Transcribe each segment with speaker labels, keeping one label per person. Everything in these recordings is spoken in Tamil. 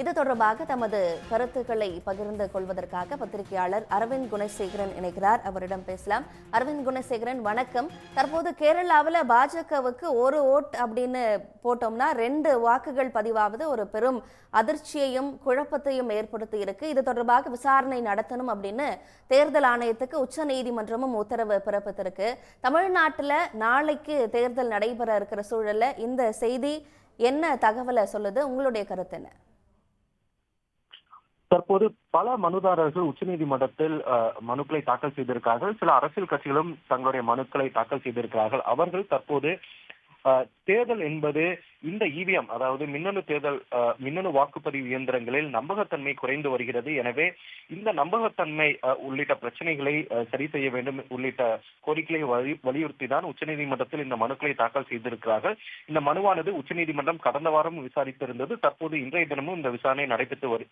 Speaker 1: இது தொடர்பாக தமது கருத்துக்களை பகிர்ந்து கொள்வதற்காக பத்திரிகையாளர் அரவிந்த் குணசேகரன் இணைகிறார். அவரிடம் பேசலாம். அரவிந்த் குணசேகரன், வணக்கம். தற்போது கேரளாவில் பாஜகவுக்கு ஒரு ஓட் அப்படின்னு போட்டோம்னா 2 வாக்குகள் பதிவாவது ஒரு பெரும் அதிர்ச்சியையும் குழப்பத்தையும் ஏற்படுத்தி இருக்கு. இது தொடர்பாக விசாரணை நடத்தணும் அப்படின்னு தேர்தல் ஆணையத்துக்கு உச்ச நீதிமன்றமும் உத்தரவு பிறப்பித்திருக்கு. தமிழ்நாட்டில் நாளைக்கு தேர்தல் நடைபெற இருக்கிற சூழல்ல இந்த செய்தி என்ன தகவலை சொல்லுது? உங்களுடைய கருத்து என்ன?
Speaker 2: தற்போது பல மனுதாரர்கள் உச்சநீதிமன்றத்தில் மனுக்களை தாக்கல் செய்திருக்கிறார்கள். சில அரசியல் கட்சிகளும் தங்களுடைய மனுக்களை தாக்கல் செய்திருக்கிறார்கள். அவர்கள் தற்போது தேர்தல் என்பது இந்த இவிஎம், அதாவது மின்னணு வாக்குப்பதிவு இயந்திரங்களில் நம்பகத்தன்மை குறைந்து வருகிறது. எனவே இந்த நம்பகத்தன்மை உள்ளிட்ட பிரச்சனைகளை சரி செய்ய வேண்டும் உள்ளிட்ட கோரிக்கைகளை வலியுறுத்தி தான் உச்சநீதிமன்றத்தில் இந்த மனுக்களை தாக்கல் செய்திருக்கிறார்கள். இந்த மனுவானது உச்சநீதிமன்றம் கடந்த வாரம் விசாரித்திருந்தது. தற்போது இன்றைய தினமும் இந்த விசாரணை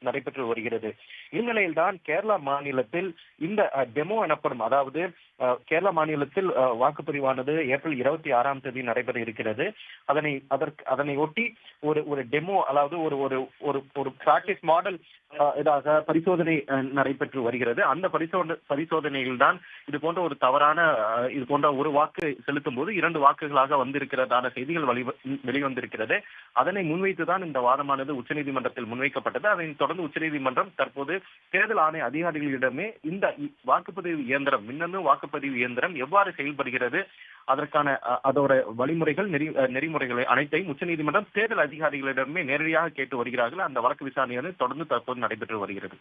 Speaker 2: நடைபெற்று வருகிறது. இந்நிலையில்தான் கேரளா மாநிலத்தில் இந்த டெமோ எனப்படும், அதாவது கேரள மாநிலத்தில் வாக்குப்பதிவானது ஏப்ரல் 26ஆம் தேதி நடைபெற இருக்கிறது. அதனை ஒட்டி ஒரு டெமோ, அதாவது ஒரு பிராக்டிஸ் மாடல் இதாக பரிசோதனை நடைபெற்று வருகிறது. அந்த பரிசோதனையில் தான் இது போன்ற ஒரு தவறான இது போன்ற ஒரு வாக்கு செலுத்தும் போது 2 வாக்குகளாக வந்திருக்கிறதான செய்திகள் வெளிவந்திருக்கிறது. அதனை முன்வைத்துதான் இந்த வாதமானது உச்சநீதிமன்றத்தில் முன்வைக்கப்பட்டது. அதனைத் தொடர்ந்து உச்சநீதிமன்றம் தற்போது தேர்தல் ஆணைய அதிகாரிகளிடமே இந்த வாக்குப்பதிவு இயந்திரம், மின்னணு வாக்குப்பதிவு இயந்திரம் எவ்வாறு செயல்படுகிறது, அதற்கான அதோட வழிமுறைகள் நெறிமுறைகளை அனைத்தையும் உச்சநீதிமன்றம் தேர்தல் அதிகாரிகளிடமே நேரடியாக கேட்டு வருகிறார்கள். அந்த வழக்கு விசாரணையானது தொடர்ந்து தற்போது நடைபெற்று வருகிறது.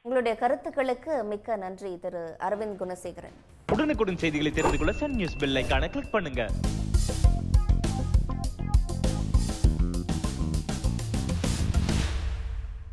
Speaker 1: உங்களுடைய கருத்துக்களுக்கு மிக்க நன்றி திரு அரவிந்த் குணசேகரன்.
Speaker 3: உடனுக்குடன் செய்திகளை தெரிந்து கொள்ள சன் நியூஸ் பெல் ஐகானை கிளிக் பண்ணுங்க.